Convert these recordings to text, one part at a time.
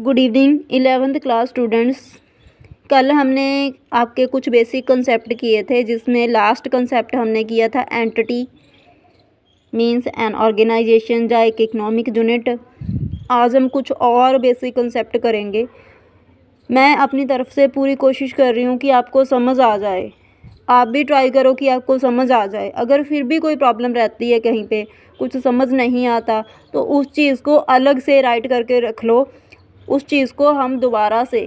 Good evening 11th class students. कल हमने आपके कुछ बेसिक कंसेप्ट किए थे, जिसमें लास्ट कंसेप्ट हमने किया था एंटिटी मींस एन ऑर्गेनाइजेशन या एक इकोनॉमिक यूनिट। आज हम कुछ और बेसिक कंसेप्ट करेंगे। मैं अपनी तरफ से पूरी कोशिश कर रही हूँ कि आपको समझ आ जाए। आप भी ट्राई करो कि आपको समझ आ जाए। अगर फिर भी कोई प्रॉब्लम रहती है, कहीं पे कुछ समझ नहीं आता, तो उस चीज़ को अलग से राइट करके रख लो। उस चीज़ को हम दोबारा से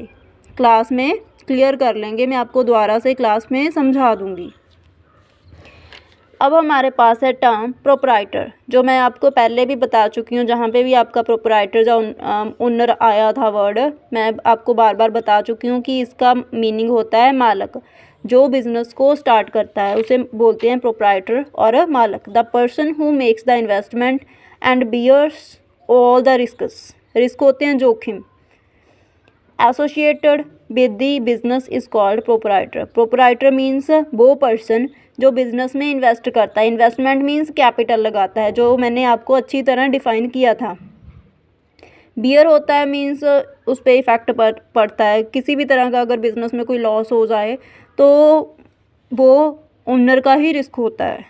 क्लास में क्लियर कर लेंगे। मैं आपको दोबारा से क्लास में समझा दूंगी। अब हमारे पास है टर्म प्रोप्राइटर, जो मैं आपको पहले भी बता चुकी हूँ। जहाँ पे भी आपका प्रोप्राइटर या ओनर आया था वर्ड, मैं आपको बार बार बता चुकी हूँ कि इसका मीनिंग होता है मालक। जो बिज़नेस को स्टार्ट करता है उसे बोलते हैं प्रोप्राइटर और मालक। The person who makes the investment and bears all the risks. Risk होते हैं जोखिम। Associated with the business is called proprietor. Proprietor means वो पर्सन जो बिजनेस में इन्वेस्ट करता है। इन्वेस्टमेंट मीन्स कैपिटल लगाता है, जो मैंने आपको अच्छी तरह डिफाइन किया था। बियर होता है मीन्स उस पर इफेक्ट पड़ता है। किसी भी तरह का अगर बिजनेस में कोई लॉस हो जाए तो वो ओनर का ही रिस्क होता है।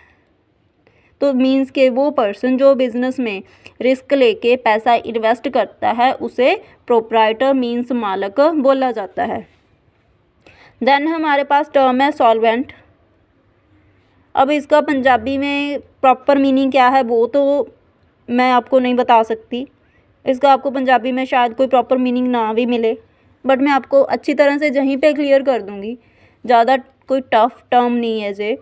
तो मीन्स के वो पर्सन जो बिजनेस में रिस्क लेके पैसा इन्वेस्ट करता है उसे प्रोप्राइटर मीन्स मालक बोला जाता है। देन हमारे पास टर्म है सॉल्वेंट। अब इसका पंजाबी में प्रॉपर मीनिंग क्या है वो तो मैं आपको नहीं बता सकती। इसका आपको पंजाबी में शायद कोई प्रॉपर मीनिंग ना भी मिले, बट मैं आपको अच्छी तरह से यहीं पे क्लियर कर दूँगी। ज़्यादा कोई टफ टर्म नहीं है ये।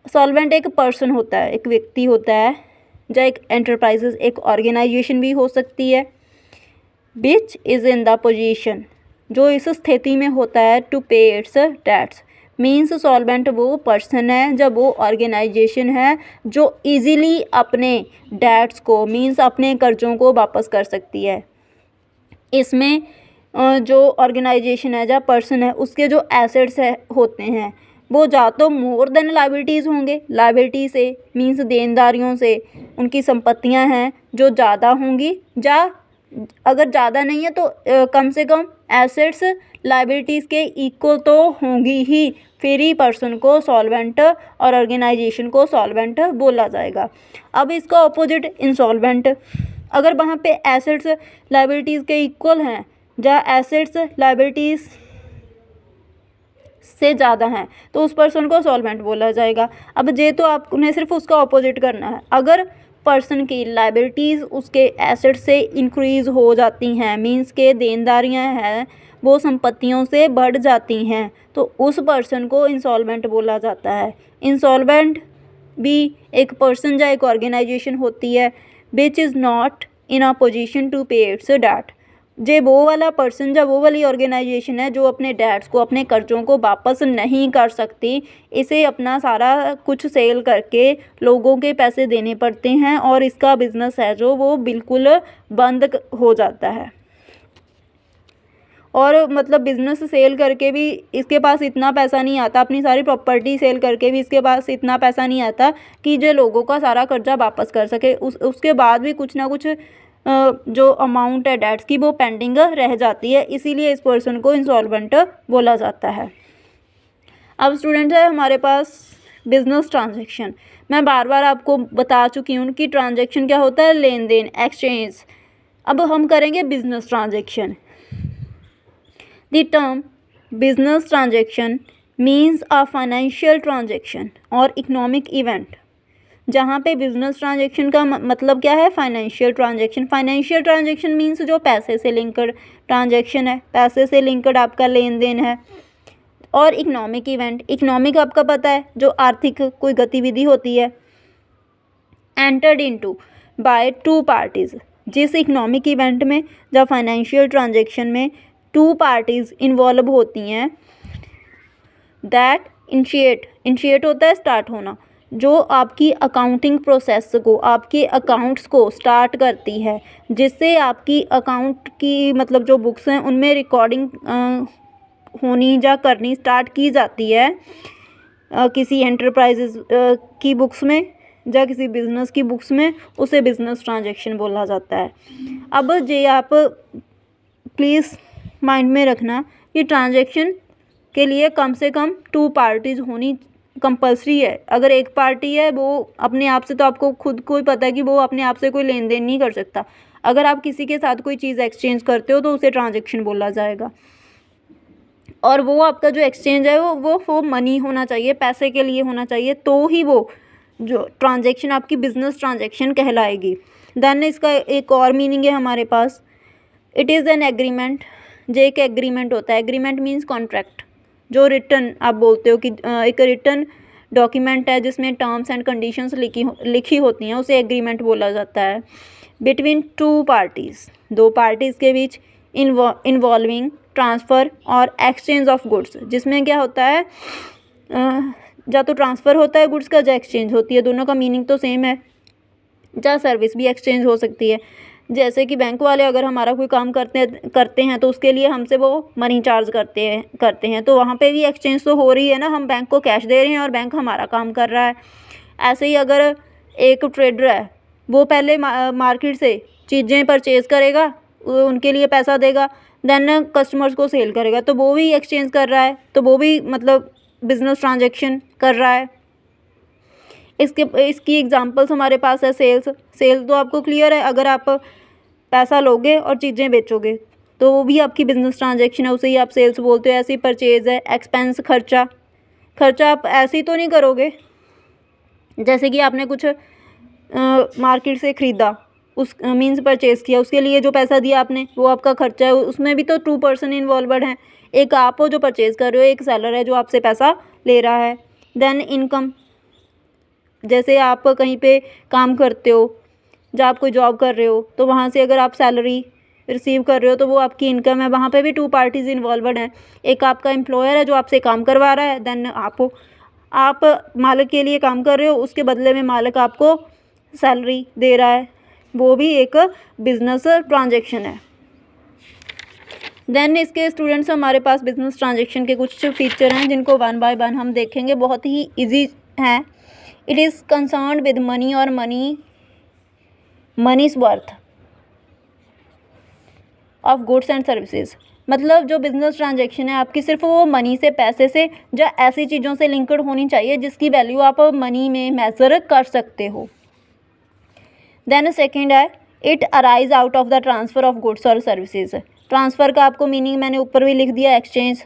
सॉल्वेंट एक पर्सन होता है, एक व्यक्ति होता है, या एक एंटरप्राइजेज, एक ऑर्गेनाइजेशन भी हो सकती है। Which is in the position, जो इस स्थिति में होता है to pay it's dates. Means solvent वो पर्सन है, जब वो ऑर्गेनाइजेशन है जो इजीली अपने डेट्स को मीन्स अपने कर्जों को वापस कर सकती है। इसमें जो ऑर्गेनाइजेशन है या पर्सन है उसके जो एसेट्स होते हैं वो या तो मोर देन लाइबिलिटीज़ होंगे। लाइबिलिटी से मीन्स देनदारियों से उनकी संपत्तियां हैं जो ज़्यादा होंगी, या अगर ज़्यादा नहीं है तो कम से कम एसेट्स लाइबिलिटीज़ के इक्वल तो होंगी ही। फिर ही पर्सन को सॉल्वेंट और ऑर्गेनाइजेशन को सॉल्वेंट बोला जाएगा। अब इसका ऑपोजिट इंसॉल्वेंट। अगर वहाँ पे एसेट्स लाइबिलिटीज़ के इक्वल हैं या एसेट्स लाइबिलिटीज़ से ज़्यादा हैं तो उस पर्सन को सॉल्वेंट बोला जाएगा। अब ये तो आपने सिर्फ उसका ऑपोजिट करना है। अगर पर्सन की लाइबिलिटीज़ उसके एसेट से इंक्रीज़ हो जाती हैं, मींस के देनदारियां हैं वो संपत्तियों से बढ़ जाती हैं, तो उस पर्सन को इंसॉल्वेंट बोला जाता है। इंसॉल्वेंट भी एक पर्सन या एक ऑर्गेनाइजेशन होती है which is not in a position to pay its debt. जे वो वाला पर्सन या वो वाली ऑर्गेनाइजेशन है जो अपने डेट्स को, अपने कर्जों को वापस नहीं कर सकती। इसे अपना सारा कुछ सेल करके लोगों के पैसे देने पड़ते हैं और इसका बिजनेस है जो वो बिल्कुल बंद हो जाता है। और मतलब बिज़नेस सेल करके भी इसके पास इतना पैसा नहीं आता, अपनी सारी प्रॉपर्टी सेल करके भी इसके पास इतना पैसा नहीं आता कि जो लोगों का सारा कर्जा वापस कर सके। उसके बाद भी कुछ ना कुछ जो अमाउंट है डेट्स की वो पेंडिंग रह जाती है, इसीलिए इस पर्सन को इंसॉल्वेंट बोला जाता है। अब स्टूडेंट्स है हमारे पास बिजनेस ट्रांजैक्शन। मैं बार बार आपको बता चुकी हूँ कि ट्रांजैक्शन क्या होता है, लेन देन, एक्सचेंज। अब हम करेंगे business transaction. The term business transaction means a financial transaction और इकोनॉमिक इवेंट। जहाँ पे बिजनेस ट्रांजैक्शन का मतलब क्या है, financial transaction. Financial transaction means जो पैसे से लिंक्ड ट्रांजैक्शन है, पैसे से लिंक्ड आपका लेन देन है। और इकोनॉमिक इवेंट, इकोनॉमिक आपका पता है जो आर्थिक कोई गतिविधि होती है। Entered into by two parties. जिस इकोनॉमिक इवेंट में या फाइनेंशियल ट्रांजैक्शन में टू पार्टीज इन्वॉल्व होती हैं, दैट इनिशिएट होता है स्टार्ट होना, जो आपकी अकाउंटिंग प्रोसेस को, आपके अकाउंट्स को स्टार्ट करती है, जिससे आपकी अकाउंट की मतलब जो बुक्स हैं उनमें रिकॉर्डिंग होनी या करनी स्टार्ट की जाती है। किसी एंटरप्राइजेज की बुक्स में या किसी बिजनेस की बुक्स में, उसे बिजनेस ट्रांजैक्शन बोला जाता है। अब जे आप प्लीज़ माइंड में रखना कि ट्रांजैक्शन के लिए कम से कम 2 पार्टीज़ होनी कंपलसरी है। अगर एक पार्टी है वो अपने आप से, तो आपको खुद को ही पता है कि वो अपने आप से कोई लेन देन नहीं कर सकता। अगर आप किसी के साथ कोई चीज़ एक्सचेंज करते हो तो उसे ट्रांजैक्शन बोला जाएगा। और वो आपका जो एक्सचेंज है वो मनी होना चाहिए, पैसे के लिए होना चाहिए, तो ही वो जो ट्रांजैक्शन आपकी बिजनेस ट्रांजैक्शन कहलाएगी। देन इसका एक और मीनिंग है हमारे पास, इट इज़ एन एग्रीमेंट। जो एक एग्रीमेंट होता है, एग्रीमेंट मीन्स कॉन्ट्रैक्ट, जो रिटर्न आप बोलते हो कि एक रिटर्न डॉक्यूमेंट है जिसमें टर्म्स एंड कंडीशंस लिखी होती हैं, उसे एग्रीमेंट बोला जाता है। बिटवीन 2 पार्टीज़, 2 पार्टीज़ के बीच, इन्वॉल्विंग ट्रांसफ़र और एक्सचेंज ऑफ गुड्स, जिसमें क्या होता है, या तो ट्रांसफ़र होता है गुड्स का, या एक्सचेंज होती है, दोनों का मीनिंग तो सेम है। या सर्विस भी एक्सचेंज हो सकती है, जैसे कि बैंक वाले अगर हमारा कोई काम करते हैं तो उसके लिए हमसे वो मनी चार्ज करते हैं, तो वहाँ पे भी एक्सचेंज तो हो रही है ना, हम बैंक को कैश दे रहे हैं और बैंक हमारा काम कर रहा है। ऐसे ही अगर एक ट्रेडर है, वो पहले मार्केट से चीज़ें परचेज़ करेगा, उनके लिए पैसा देगा, देन कस्टमर्स को सेल करेगा, तो वो भी एक्सचेंज कर रहा है, तो वो भी मतलब बिजनेस ट्रांजैक्शन कर रहा है। इसकी एग्जांपल्स हमारे पास है सेल तो आपको क्लियर है, अगर आप पैसा लोगे और चीज़ें बेचोगे तो वो भी आपकी बिजनेस ट्रांजैक्शन है, उसे ही आप सेल्स बोलते हो। ऐसे ही परचेज़ है, एक्सपेंस खर्चा आप ऐसे ही तो नहीं करोगे, जैसे कि आपने कुछ मार्केट से ख़रीदा, उस मीन्स परचेज़ किया, उसके लिए जो पैसा दिया आपने वो आपका खर्चा है, उसमें भी तो 2 पर्सन इन्वॉल्वड हैं, एक आप हो जो परचेज़ कर रहे हो, एक सेलर है जो आपसे पैसा ले रहा है। देन इनकम, जैसे आप कहीं पे काम करते हो, जब आप कोई जॉब कर रहे हो तो वहाँ से अगर आप सैलरी रिसीव कर रहे हो तो वो आपकी इनकम है, वहाँ पे भी 2 पार्टीज़ इन्वॉल्वड हैं। एक आपका एम्प्लॉयर है जो आपसे काम करवा रहा है, देन आप मालिक के लिए काम कर रहे हो, उसके बदले में मालिक आपको सैलरी दे रहा है, वो भी एक बिजनेस ट्रांजैक्शन है। देन इसके स्टूडेंट्स, हमारे पास बिजनेस ट्रांजैक्शन के कुछ फीचर हैं जिनको 1 बाय 1 हम देखेंगे, बहुत ही ईजी हैं। It is concerned with money और moneys worth of goods and services. मतलब जो बिजनेस ट्रांजैक्शन है आपकी सिर्फ वो मनी से, पैसे से, या ऐसी चीज़ों से लिंक्ड होनी चाहिए जिसकी वैल्यू आप मनी में मेजर कर सकते हो। देन सेकंड है, it arise out of the transfer of goods और सर्विसेज। ट्रांसफ़र का आपको मीनिंग मैंने ऊपर भी लिख दिया, एक्सचेंज।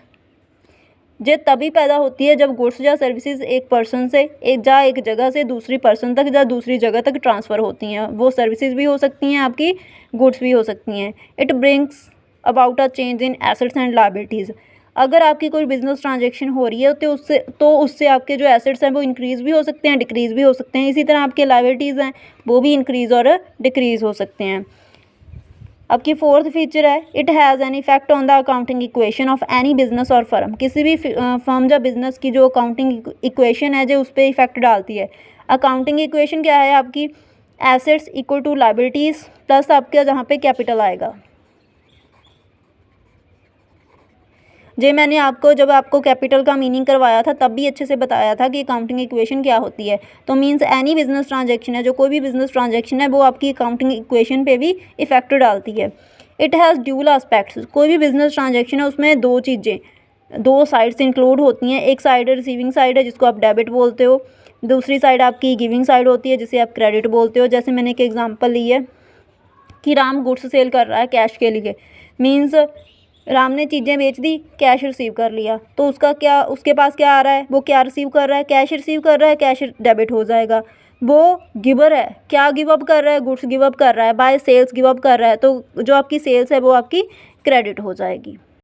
ये तभी पैदा होती है जब गुड्स या सर्विसेज एक पर्सन से एक जगह से दूसरी पर्सन तक या दूसरी जगह तक ट्रांसफ़र होती हैं। वो सर्विसेज भी हो सकती हैं आपकी, गुड्स भी हो सकती हैं। It brings about a change in assets and liabilities. अगर आपकी कोई बिजनेस ट्रांजैक्शन हो रही है तो उससे आपके जो एसेट्स हैं वो इंक्रीज़ भी हो सकते हैं, डिक्रीज़ भी हो सकते हैं। इसी तरह आपके लायबिलिटीज़ हैं वो भी इंक्रीज़ और डिक्रीज़ हो सकते हैं। आपकी 4th फीचर है, it has an effect on the accounting equation of any business और फर्म। किसी भी फर्म या बिजनेस की जो अकाउंटिंग इक्वेशन है जो उस पर इफेक्ट डालती है। अकाउंटिंग इक्वेशन क्या है आपकी, assets equal to liabilities plus आपके जहाँ पे कैपिटल आएगा। मैंने आपको जब आपको कैपिटल का मीनिंग करवाया था तब भी अच्छे से बताया था कि अकाउंटिंग इक्वेशन क्या होती है। तो मीन्स एनी बिजनेस ट्रांजैक्शन है, जो कोई भी बिजनेस ट्रांजैक्शन है वो आपकी अकाउंटिंग इक्वेशन पे भी इफेक्ट डालती है। It has dual aspects. कोई भी बिजनेस ट्रांजैक्शन है उसमें 2 साइड्स इंक्लूड होती हैं। एक साइड रिसीविंग साइड है जिसको आप डेबिट बोलते हो, दूसरी साइड आपकी गिविंग साइड होती है जिसे आप क्रेडिट बोलते हो। जैसे मैंने एक एग्जाम्पल ली है कि राम गुड्स सेल कर रहा है कैश के लिए, मीन्स राम ने चीज़ें बेच दी, कैश रिसीव कर लिया, तो उसके पास क्या आ रहा है, वो क्या रिसीव कर रहा है, कैश रिसीव कर रहा है, कैश डेबिट हो जाएगा। वो गिवर है, क्या गिव अप कर रहा है, गुड्स गिव अप कर रहा है, बाय सेल्स गिव अप कर रहा है, तो जो आपकी सेल्स है वो आपकी क्रेडिट हो जाएगी।